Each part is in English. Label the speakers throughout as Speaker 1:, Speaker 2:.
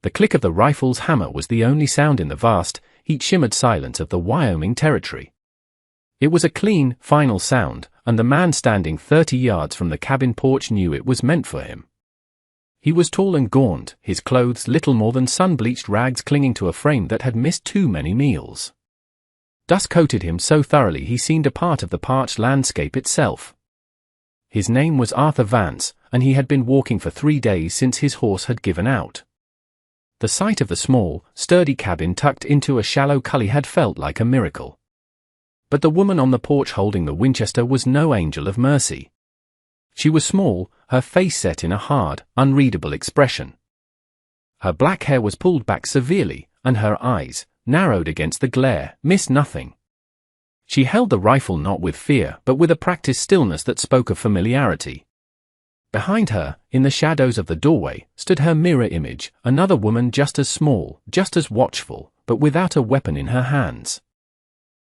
Speaker 1: The click of the rifle's hammer was the only sound in the vast, heat-shimmered silence of the Wyoming territory. It was a clean, final sound, and the man standing 30 yards from the cabin porch knew it was meant for him. He was tall and gaunt, his clothes little more than sun-bleached rags clinging to a frame that had missed too many meals. Dust coated him so thoroughly he seemed a part of the parched landscape itself. His name was Arthur Vance, and he had been walking for 3 days since his horse had given out. The sight of the small, sturdy cabin tucked into a shallow gully had felt like a miracle. But the woman on the porch holding the Winchester was no angel of mercy. She was small, her face set in a hard, unreadable expression. Her black hair was pulled back severely, and her eyes, narrowed against the glare, missed nothing. She held the rifle not with fear but with a practiced stillness that spoke of familiarity. Behind her, in the shadows of the doorway, stood her mirror image, another woman just as small, just as watchful, but without a weapon in her hands.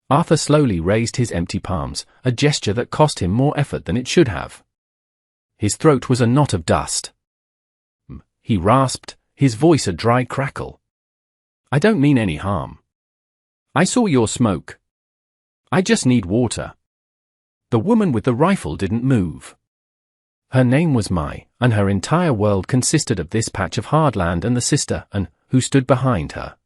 Speaker 1: Arthur slowly raised his empty palms, a gesture that cost him more effort than it should have. His throat was a knot of dust. He rasped, his voice a dry crackle. "I don't mean any harm. I saw your smoke. I just need water." The woman with the rifle didn't move. Her name was Mai, and her entire world consisted of this patch of hard land and the sister, who stood behind her.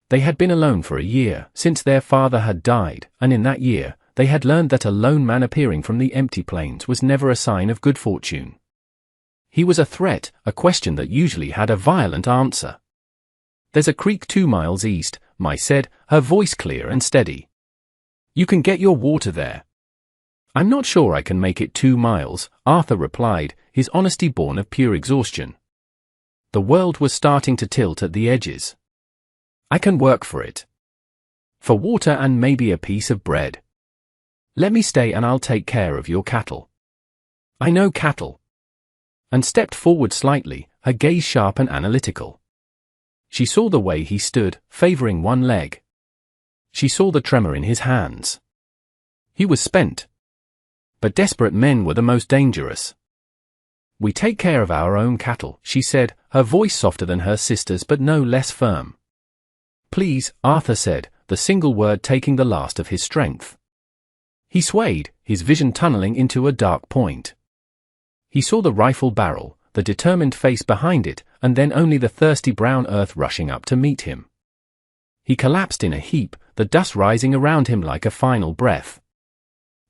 Speaker 1: They had been alone for a year, since their father had died, and in that year, they had learned that a lone man appearing from the empty plains was never a sign of good fortune. He was a threat, a question that usually had a violent answer. "There's a creek 2 miles east," Mai said, her voice clear and steady. "You can get your water there." "I'm not sure I can make it 2 miles, Arthur replied, his honesty born of pure exhaustion. The world was starting to tilt at the edges. "I can work for it. For water and maybe a piece of bread. Let me stay and I'll take care of your cattle. I know cattle." And stepped forward slightly, her gaze sharp and analytical. She saw the way he stood, favoring one leg. She saw the tremor in his hands. He was spent. But desperate men were the most dangerous. "We take care of our own cattle," she said, her voice softer than her sister's but no less firm. "Please," Arthur said, the single word taking the last of his strength. He swayed, his vision tunneling into a dark point. He saw the rifle barrel, the determined face behind it, and then only the thirsty brown earth rushing up to meet him. He collapsed in a heap, the dust rising around him like a final breath.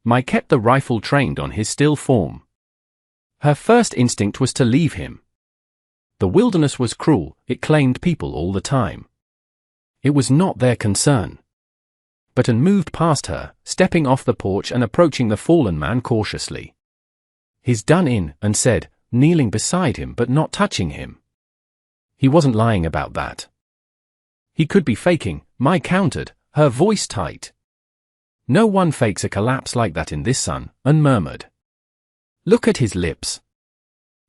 Speaker 1: Mai kept the rifle trained on his still form. Her first instinct was to leave him. The wilderness was cruel, it claimed people all the time. It was not their concern. But An moved past her, stepping off the porch and approaching the fallen man cautiously. His done in, and said, kneeling beside him but not touching him. He wasn't lying about that. He could be faking, Mai countered, her voice tight. No one fakes a collapse like that in this sun, and murmured. Look at his lips.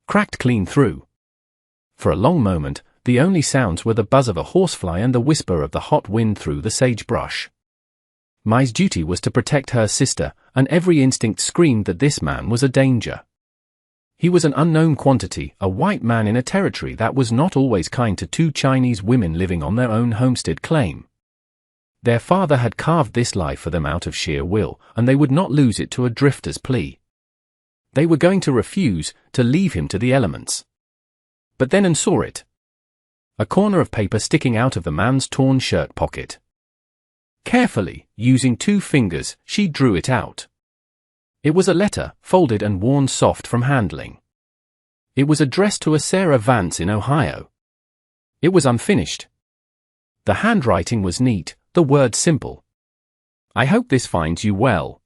Speaker 1: Cracked clean through. For a long moment, the only sounds were the buzz of a horsefly and the whisper of the hot wind through the sagebrush. Mai's duty was to protect her sister, and every instinct screamed that this man was a danger. He was an unknown quantity, a white man in a territory that was not always kind to 2 Chinese women living on their own homestead claim. Their father had carved this life for them out of sheer will, and they would not lose it to a drifter's plea. They were going to refuse, to leave him to the elements. But then Anne saw it. A corner of paper sticking out of the man's torn shirt pocket. Carefully, using 2 fingers, she drew it out. It was a letter, folded and worn soft from handling. It was addressed to a Sarah Vance in Ohio. It was unfinished. The handwriting was neat, the words simple. I hope this finds you well.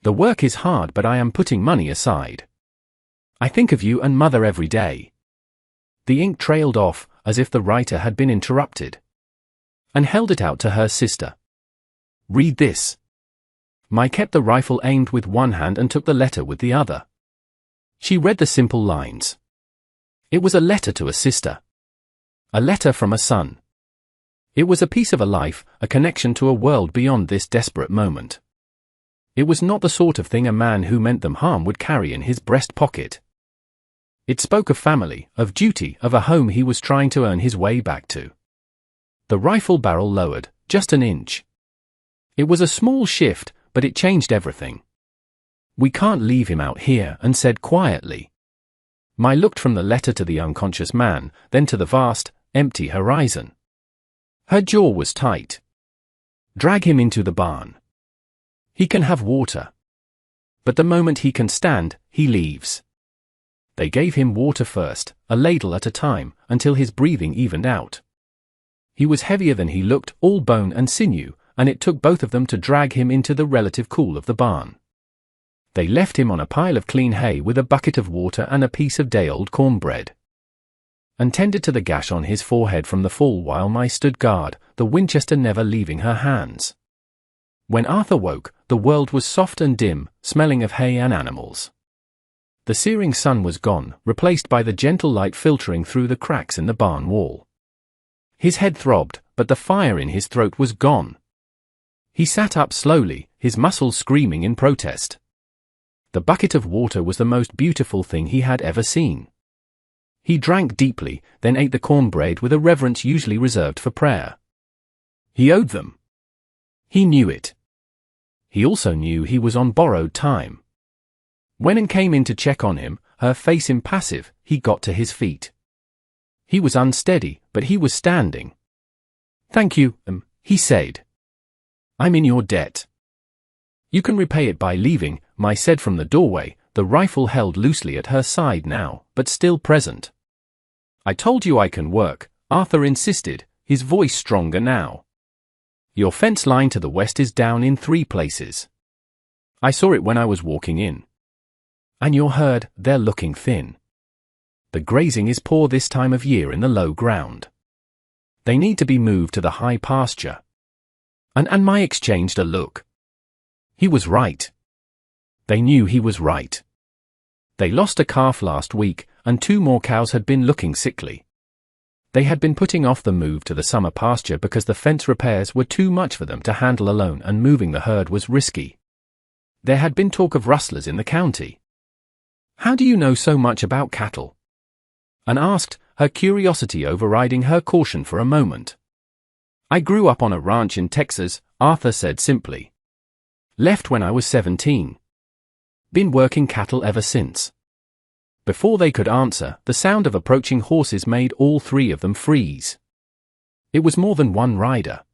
Speaker 1: The work is hard, but I am putting money aside. I think of you and Mother every day. The ink trailed off, as if the writer had been interrupted. And held it out to her sister. Read this. Mai kept the rifle aimed with one hand and took the letter with the other. She read the simple lines. It was a letter to a sister. A letter from a son. It was a piece of a life, a connection to a world beyond this desperate moment. It was not the sort of thing a man who meant them harm would carry in his breast pocket. It spoke of family, of duty, of a home he was trying to earn his way back to. The rifle barrel lowered, just an inch. It was a small shift, but it changed everything. "We can't leave him out here," Anne said quietly. Mai looked from the letter to the unconscious man, then to the vast, empty horizon. Her jaw was tight. "Drag him into the barn. He can have water. But the moment he can stand, he leaves." They gave him water first, a ladle at a time, until his breathing evened out. He was heavier than he looked, all bone and sinew, and it took both of them to drag him into the relative cool of the barn. They left him on a pile of clean hay with a bucket of water and a piece of day-old cornbread. And tended to the gash on his forehead from the fall while Mai stood guard, the Winchester never leaving her hands. When Arthur woke, the world was soft and dim, smelling of hay and animals. The searing sun was gone, replaced by the gentle light filtering through the cracks in the barn wall. His head throbbed, but the fire in his throat was gone. He sat up slowly, his muscles screaming in protest. The bucket of water was the most beautiful thing he had ever seen. He drank deeply, then ate the cornbread with a reverence usually reserved for prayer. He owed them. He knew it. He also knew he was on borrowed time. When Anne came in to check on him, her face impassive, he got to his feet. He was unsteady, but he was standing. "Thank you, he said. "I'm in your debt." "You can repay it by leaving," Mai said from the doorway, the rifle held loosely at her side now, but still present. "I told you I can work," Arthur insisted, his voice stronger now. "Your fence line to the west is down in 3 places. I saw it when I was walking in. And your herd, they're looking thin. The grazing is poor this time of year in the low ground. They need to be moved to the high pasture." And Mai exchanged a look. He was right. They knew he was right. They lost a calf last week, and 2 more cows had been looking sickly. They had been putting off the move to the summer pasture because the fence repairs were too much for them to handle alone and moving the herd was risky. There had been talk of rustlers in the county. "How do you know so much about cattle?" Anne asked, her curiosity overriding her caution for a moment. "I grew up on a ranch in Texas," Arthur said simply. "Left when I was 17. Been working cattle ever since." Before they could answer, the sound of approaching horses made all 3 of them freeze. It was more than one rider.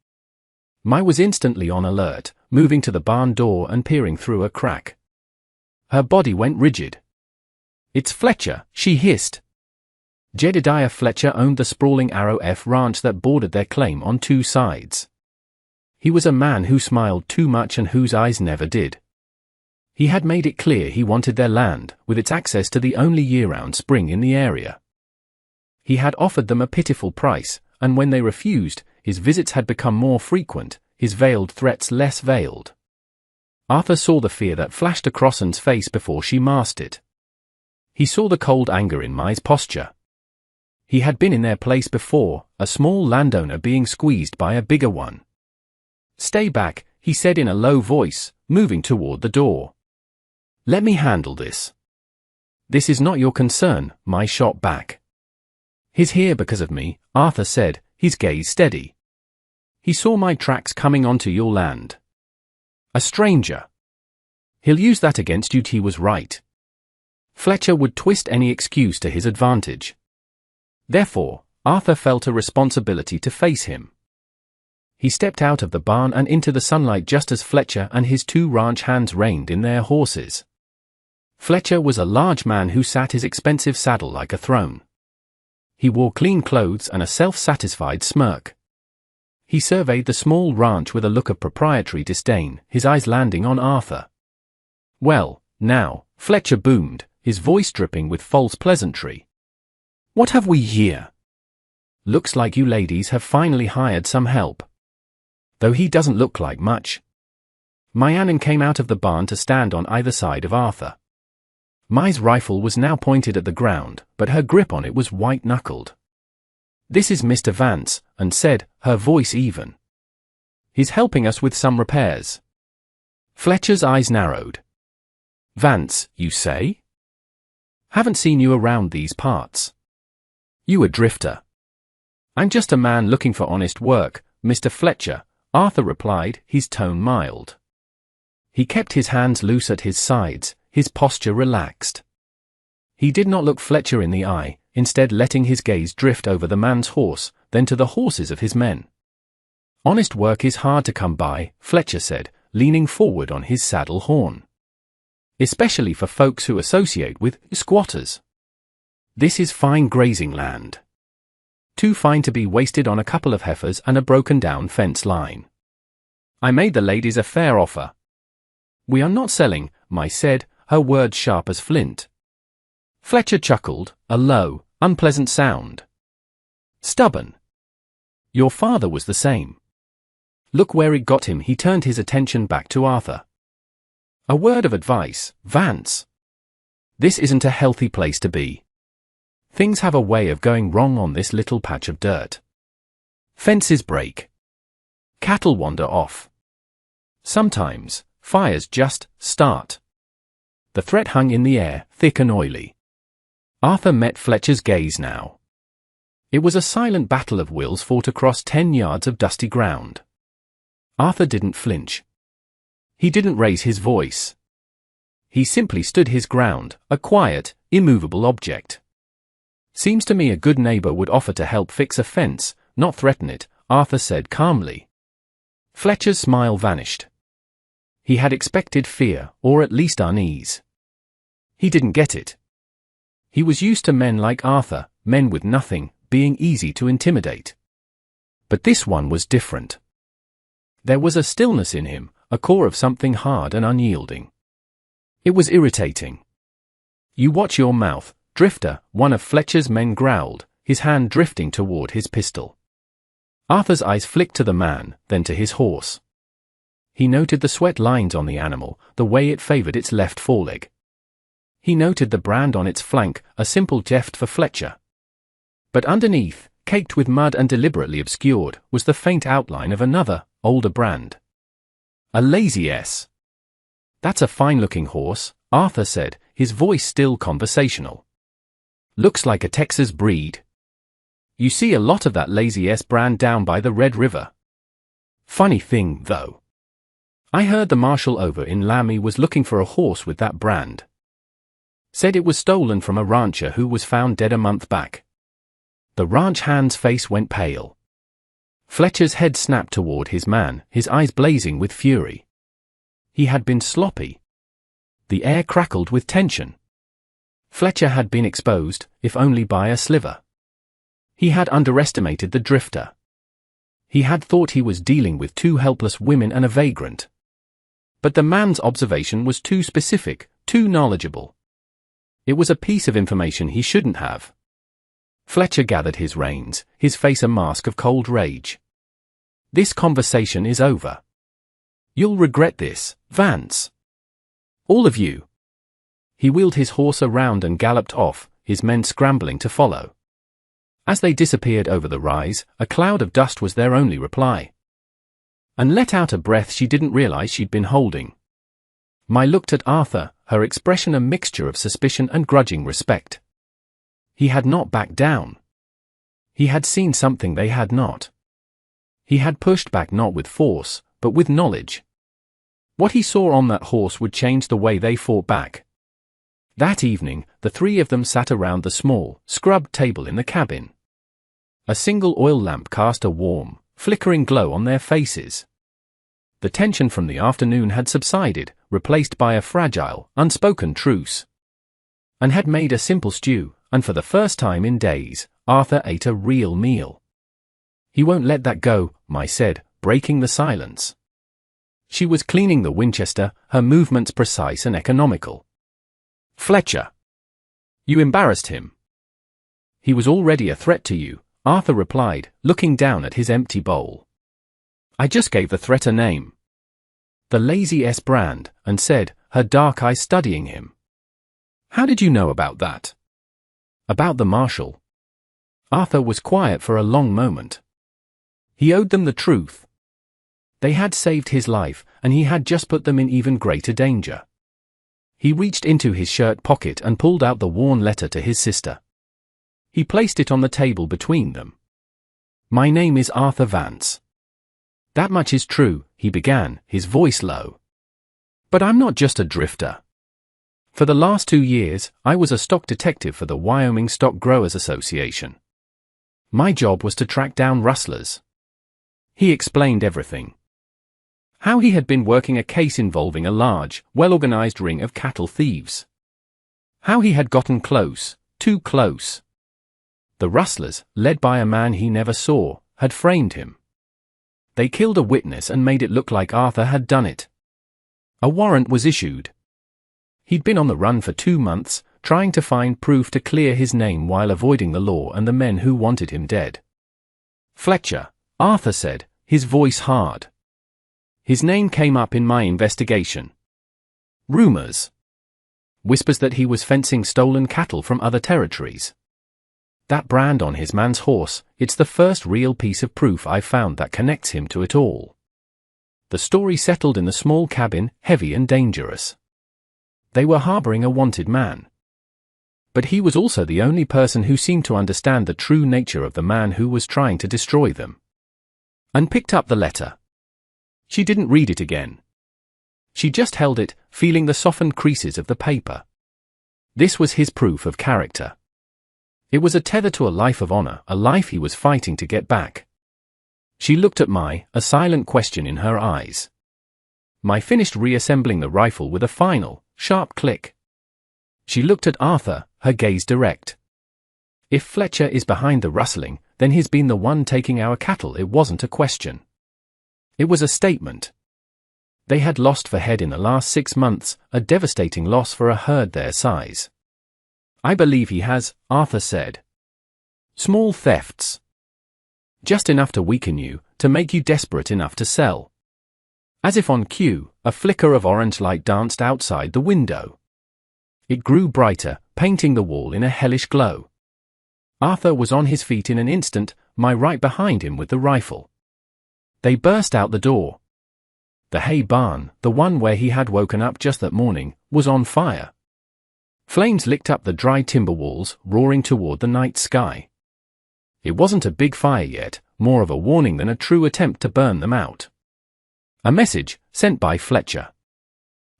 Speaker 1: Mai was instantly on alert, moving to the barn door and peering through a crack. Her body went rigid. "It's Fletcher," she hissed. Jedediah Fletcher owned the sprawling Arrow F ranch that bordered their claim on 2 sides. He was a man who smiled too much and whose eyes never did. He had made it clear he wanted their land, with its access to the only year-round spring in the area. He had offered them a pitiful price, and when they refused, his visits had become more frequent, his veiled threats less veiled. Arthur saw the fear that flashed across Anne's face before she masked it. He saw the cold anger in Mai's posture. He had been in their place before, a small landowner being squeezed by a bigger one. "Stay back," he said in a low voice, moving toward the door. "Let me handle this." "This is not your concern," Mai shot back. "He's here because of me," Arthur said, his gaze steady. "He saw my tracks coming onto your land. A stranger. He'll use that against you." He was right. Fletcher would twist any excuse to his advantage. Therefore, Arthur felt a responsibility to face him. He stepped out of the barn and into the sunlight just as Fletcher and his 2 ranch hands reined in their horses. Fletcher was a large man who sat his expensive saddle like a throne. He wore clean clothes and a self-satisfied smirk. He surveyed the small ranch with a look of proprietary disdain, his eyes landing on Arthur. "Well, now," Fletcher boomed, his voice dripping with false pleasantry. "What have we here? Looks like you ladies have finally hired some help. Though he doesn't look like much." Maiannon came out of the barn to stand on either side of Arthur. Mai's rifle was now pointed at the ground, but her grip on it was white-knuckled. "This is Mr. Vance," Anne said, her voice even. "He's helping us with some repairs." Fletcher's eyes narrowed. "Vance, you say?" Haven't seen you around these parts. You a drifter. I'm just a man looking for honest work, Mr. Fletcher, Arthur replied, his tone mild. He kept his hands loose at his sides, his posture relaxed. He did not look Fletcher in the eye, instead letting his gaze drift over the man's horse, then to the horses of his men. Honest work is hard to come by, Fletcher said, leaning forward on his saddle horn. Especially for folks who associate with squatters. This is fine grazing land. Too fine to be wasted on a couple of heifers and a broken-down fence line. I made the ladies a fair offer. We are not selling, Mai said, her words sharp as flint. Fletcher chuckled, a low, unpleasant sound. Stubborn. Your father was the same. Look where it got him. He turned his attention back to Arthur. A word of advice, Vance. This isn't a healthy place to be. Things have a way of going wrong on this little patch of dirt. Fences break. Cattle wander off. Sometimes, fires just start. The threat hung in the air, thick and oily. Arthur met Fletcher's gaze now. It was a silent battle of wills fought across 10 yards of dusty ground. Arthur didn't flinch. He didn't raise his voice. He simply stood his ground, a quiet, immovable object. Seems to me a good neighbor would offer to help fix a fence, not threaten it, Arthur said calmly. Fletcher's smile vanished. He had expected fear, or at least unease. He didn't get it. He was used to men like Arthur, men with nothing, being easy to intimidate. But this one was different. There was a stillness in him, a core of something hard and unyielding. It was irritating. You watch your mouth, drifter, one of Fletcher's men growled, his hand drifting toward his pistol. Arthur's eyes flicked to the man, then to his horse. He noted the sweat lines on the animal, the way it favored its left foreleg. He noted the brand on its flank, a simple theft for Fletcher. But underneath, caked with mud and deliberately obscured, was the faint outline of another, older brand. A Lazy S. That's a fine-looking horse, Arthur said, his voice still conversational. Looks like a Texas breed. You see a lot of that Lazy S brand down by the Red River. Funny thing, though. I heard the marshal over in Laramie was looking for a horse with that brand. Said it was stolen from a rancher who was found dead a month back. The ranch hand's face went pale. Fletcher's head snapped toward his man, his eyes blazing with fury. He had been sloppy. The air crackled with tension. Fletcher had been exposed, if only by a sliver. He had underestimated the drifter. He had thought he was dealing with 2 helpless women and a vagrant. But the man's observation was too specific, too knowledgeable. It was a piece of information he shouldn't have. Fletcher gathered his reins, his face a mask of cold rage. This conversation is over. You'll regret this, Vance. All of you. He wheeled his horse around and galloped off, his men scrambling to follow. As they disappeared over the rise, a cloud of dust was their only reply. And let out a breath she didn't realize she'd been holding. Mai looked at Arthur, her expression a mixture of suspicion and grudging respect. He had not backed down. He had seen something they had not. He had pushed back not with force, but with knowledge. What he saw on that horse would change the way they fought back. That evening, the 3 of them sat around the small, scrubbed table in the cabin. A single oil lamp cast a warm, flickering glow on their faces. The tension from the afternoon had subsided, replaced by a fragile, unspoken truce. And had made a simple stew, and for the first time in days, Arthur ate a real meal. He won't let that go, Mai said, breaking the silence. She was cleaning the Winchester, her movements precise and economical. Fletcher. You embarrassed him. He was already a threat to you, Arthur replied, looking down at his empty bowl. I just gave the threat a name. The Lazy S brand, and said, her dark eyes studying him. How did you know about that? About the marshal. Arthur was quiet for a long moment. He owed them the truth. They had saved his life, and he had just put them in even greater danger. He reached into his shirt pocket and pulled out the worn letter to his sister. He placed it on the table between them. "My name is Arthur Vance. That much is true," he began, his voice low. "But I'm not just a drifter. For the last 2 years, I was a stock detective for the Wyoming Stock Growers Association. My job was to track down rustlers." He explained everything. How he had been working a case involving a large, well-organized ring of cattle thieves. How he had gotten close, too close. The rustlers, led by a man he never saw, had framed him. They killed a witness and made it look like Arthur had done it. A warrant was issued. He'd been on the run for 2 months, trying to find proof to clear his name while avoiding the law and the men who wanted him dead. "Fletcher," Arthur said, his voice hard. "His name came up in my investigation. Rumors. Whispers that he was fencing stolen cattle from other territories. That brand on his man's horse, it's the first real piece of proof I've found that connects him to it all." The story settled in the small cabin, heavy and dangerous. They were harboring a wanted man. But he was also the only person who seemed to understand the true nature of the man who was trying to destroy them. And picked up the letter. She didn't read it again. She just held it, feeling the softened creases of the paper. This was his proof of character. It was a tether to a life of honor, a life he was fighting to get back. She looked at a silent question in her eyes. Finished reassembling the rifle with a final, sharp click. She looked at Arthur, her gaze direct. "If Fletcher is behind the rustling, then he's been the one taking our cattle." It wasn't a question. It was a statement. They had lost for head in the last 6 months, a devastating loss for a herd their size. "I believe he has," Arthur said. "Small thefts. Just enough to weaken you, to make you desperate enough to sell." As if on cue, a flicker of orange light danced outside the window. It grew brighter, painting the wall in a hellish glow. Arthur was on his feet in an instant, right behind him with the rifle. They burst out the door. The hay barn, the one where he had woken up just that morning, was on fire. Flames licked up the dry timber walls, roaring toward the night sky. It wasn't a big fire yet, more of a warning than a true attempt to burn them out. A message, sent by Fletcher.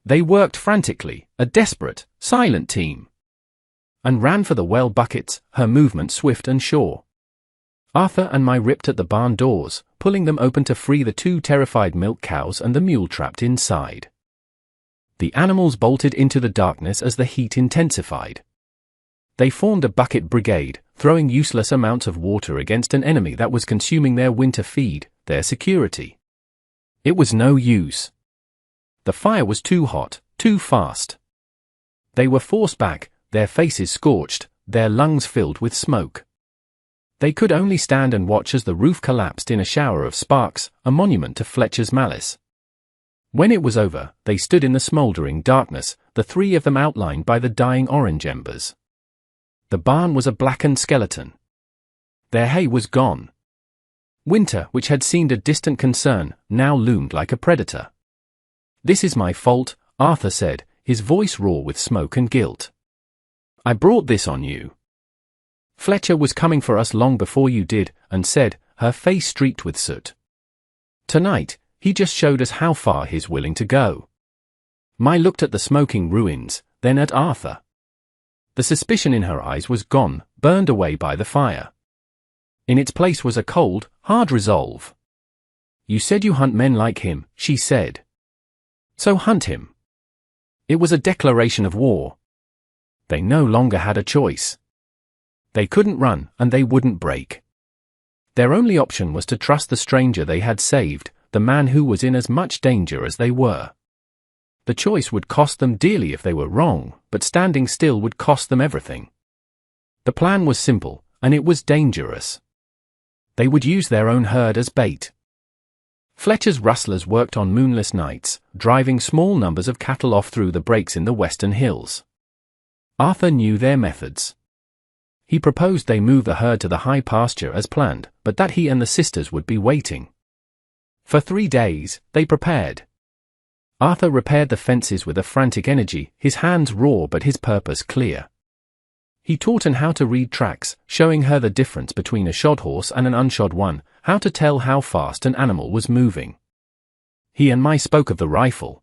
Speaker 1: They worked frantically, a desperate, silent team. And ran for the well buckets, her movement swift and sure. Arthur and ripped at the barn doors, pulling them open to free the 2 terrified milk cows and the mule trapped inside. The animals bolted into the darkness as the heat intensified. They formed a bucket brigade, throwing useless amounts of water against an enemy that was consuming their winter feed, their security. It was no use. The fire was too hot, too fast. They were forced back, their faces scorched, their lungs filled with smoke. They could only stand and watch as the roof collapsed in a shower of sparks, a monument to Fletcher's malice. When it was over, they stood in the smoldering darkness, the 3 of them outlined by the dying orange embers. The barn was a blackened skeleton. Their hay was gone. Winter, which had seemed a distant concern, now loomed like a predator. "This is my fault," Arthur said, his voice raw with smoke and guilt. "I brought this on you. Fletcher was coming for us long before you did," and said, her face streaked with soot. "Tonight, he just showed us how far he's willing to go." Looked at the smoking ruins, then at Arthur. The suspicion in her eyes was gone, burned away by the fire. In its place was a cold, hard resolve. "You said you hunt men like him," she said. "So hunt him." It was a declaration of war. They no longer had a choice. They couldn't run, and they wouldn't break. Their only option was to trust the stranger they had saved, the man who was in as much danger as they were. The choice would cost them dearly if they were wrong, but standing still would cost them everything. The plan was simple, and it was dangerous. They would use their own herd as bait. Fletcher's rustlers worked on moonless nights, driving small numbers of cattle off through the breaks in the western hills. Arthur knew their methods. He proposed they move the herd to the high pasture as planned, but that he and the sisters would be waiting. For 3 days, they prepared. Arthur repaired the fences with a frantic energy, his hands raw but his purpose clear. He taught her how to read tracks, showing her the difference between a shod horse and an unshod one, how to tell how fast an animal was moving. He and Mai spoke of the rifle.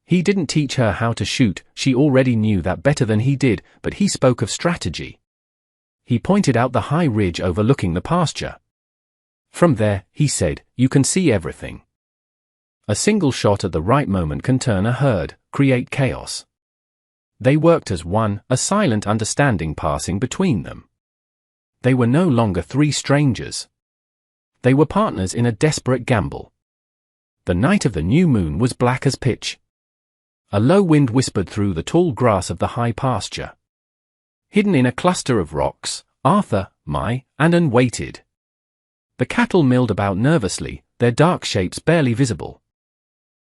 Speaker 1: He didn't teach her how to shoot, she already knew that better than he did, but he spoke of strategy. He pointed out the high ridge overlooking the pasture. From there, he said, you can see everything. A single shot at the right moment can turn a herd, create chaos. They worked as one, a silent understanding passing between them. They were no longer three strangers. They were partners in a desperate gamble. The night of the new moon was black as pitch. A low wind whispered through the tall grass of the high pasture. Hidden in a cluster of rocks, Arthur, Mai, and Anne waited. The cattle milled about nervously, their dark shapes barely visible.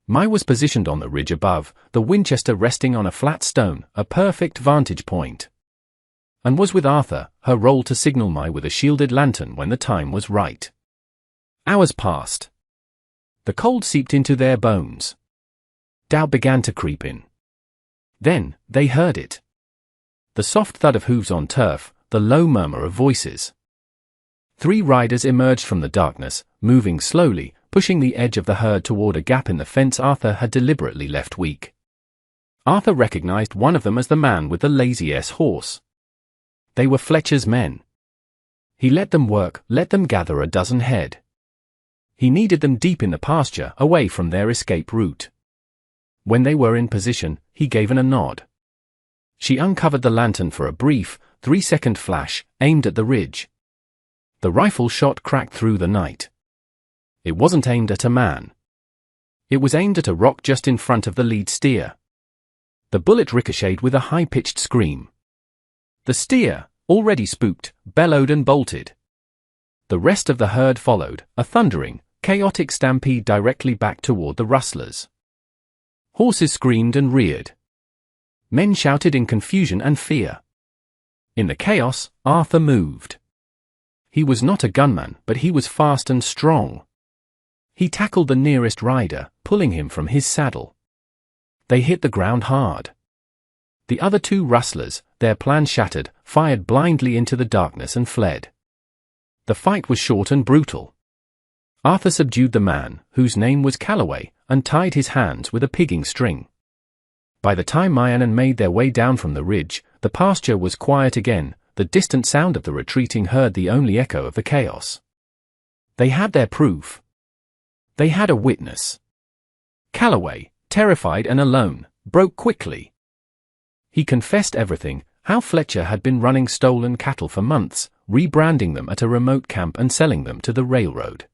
Speaker 1: Mai was positioned on the ridge above, the Winchester resting on a flat stone, a perfect vantage point. And was with Arthur, her role to signal Mai with a shielded lantern when the time was right. Hours passed. The cold seeped into their bones. Doubt began to creep in. Then, they heard it. The soft thud of hooves on turf, the low murmur of voices. 3 riders emerged from the darkness, moving slowly, pushing the edge of the herd toward a gap in the fence Arthur had deliberately left weak. Arthur recognized one of them as the man with the lazy horse. They were Fletcher's men. He let them work, let them gather a dozen head. He needed them deep in the pasture, away from their escape route. When they were in position, he gave Anne a nod. She uncovered the lantern for a brief, 3-second flash, aimed at the ridge. The rifle shot cracked through the night. It wasn't aimed at a man. It was aimed at a rock just in front of the lead steer. The bullet ricocheted with a high-pitched scream. The steer, already spooked, bellowed and bolted. The rest of the herd followed, a thundering, chaotic stampede directly back toward the rustlers. Horses screamed and reared. Men shouted in confusion and fear. In the chaos, Arthur moved. He was not a gunman, but he was fast and strong. He tackled the nearest rider, pulling him from his saddle. They hit the ground hard. The other 2 rustlers, their plan shattered, fired blindly into the darkness and fled. The fight was short and brutal. Arthur subdued the man, whose name was Cowboy, and tied his hands with a pigging string. By the time Mai and Anne made their way down from the ridge, the pasture was quiet again, the distant sound of the retreating herd the only echo of the chaos. They had their proof. They had a witness. Cowboy, terrified and alone, broke quickly. He confessed everything, how Fletcher had been running stolen cattle for months, rebranding them at a remote camp and selling them to the railroad.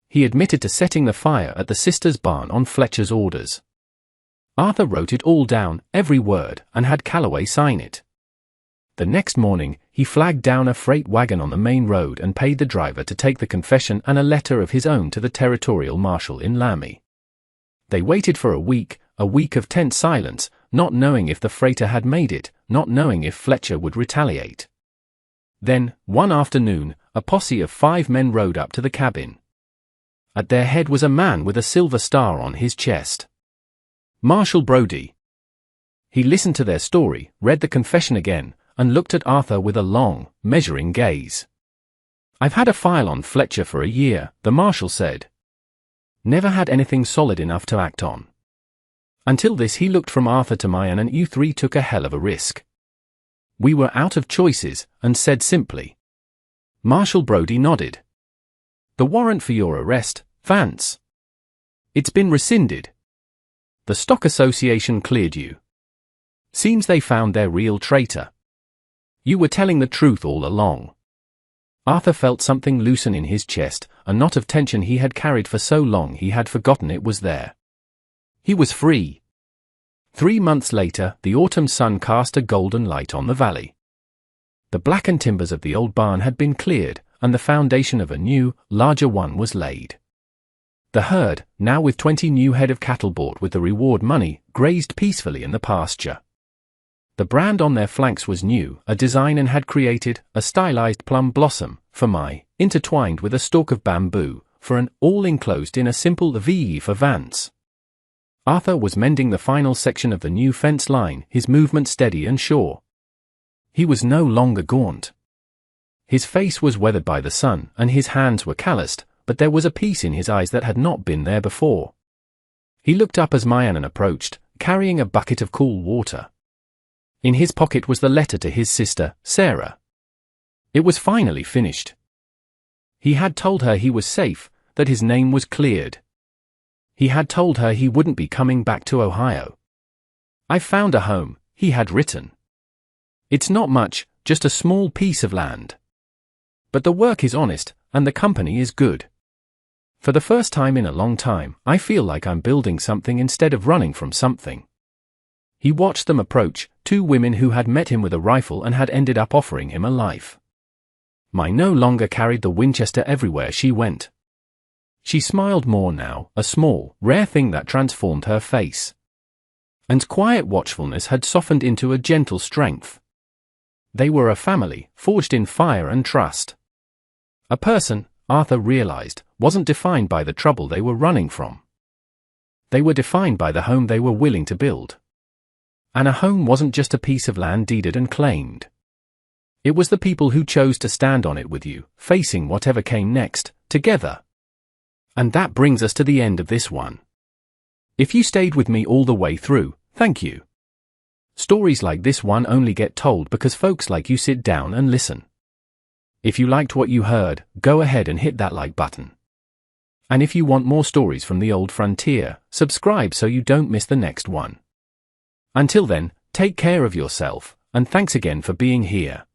Speaker 1: He admitted to setting the fire at the sisters' barn on Fletcher's orders. Arthur wrote it all down, every word, and had Cowboy sign it. The next morning, he flagged down a freight wagon on the main road and paid the driver to take the confession and a letter of his own to the territorial marshal in Laramie. They waited for a week of tense silence, not knowing if the freighter had made it, not knowing if Fletcher would retaliate. Then, one afternoon, a posse of 5 men rode up to the cabin. At their head was a man with a silver star on his chest. Marshal Brody. He listened to their story, read the confession again, and looked at Arthur with a long, measuring gaze. I've had a file on Fletcher for a year, the marshal said. Never had anything solid enough to act on. Until this, he looked from Arthur to Mai, and you 3 took a hell of a risk. We were out of choices, and said simply. Marshal Brody nodded. The warrant for your arrest, Vance. It's been rescinded. The Stock Association cleared you. Seems they found their real traitor. You were telling the truth all along. Arthur felt something loosen in his chest, a knot of tension he had carried for so long he had forgotten it was there. He was free. 3 months later, the autumn sun cast a golden light on the valley. The blackened timbers of the old barn had been cleared, and the foundation of a new, larger one was laid. The herd, now with 20 new head of cattle bought with the reward money, grazed peacefully in the pasture. The brand on their flanks was new, a design and had created, a stylized plum blossom, for Mai, intertwined with a stalk of bamboo, for an, all enclosed in a simple V for Vance. Arthur was mending the final section of the new fence line, his movement steady and sure. He was no longer gaunt. His face was weathered by the sun, and his hands were calloused, but there was a peace in his eyes that had not been there before. He looked up as Myanan approached, carrying a bucket of cool water. In his pocket was the letter to his sister, Sarah. It was finally finished. He had told her he was safe, that his name was cleared. He had told her he wouldn't be coming back to Ohio. "I've found a home," he had written. "It's not much, just a small piece of land. But the work is honest, and the company is good. For the first time in a long time, I feel like I'm building something instead of running from something." He watched them approach, two women who had met him with a rifle and had ended up offering him a life. Mai no longer carried the Winchester everywhere she went. She smiled more now, a small, rare thing that transformed her face. And quiet watchfulness had softened into a gentle strength. They were a family, forged in fire and trust. A person, Arthur realized, wasn't defined by the trouble they were running from. They were defined by the home they were willing to build. And a home wasn't just a piece of land deeded and claimed. It was the people who chose to stand on it with you, facing whatever came next, together. And that brings us to the end of this one. If you stayed with me all the way through, thank you. Stories like this one only get told because folks like you sit down and listen. If you liked what you heard, go ahead and hit that like button. And if you want more stories from the old frontier, subscribe so you don't miss the next one. Until then, take care of yourself, and thanks again for being here.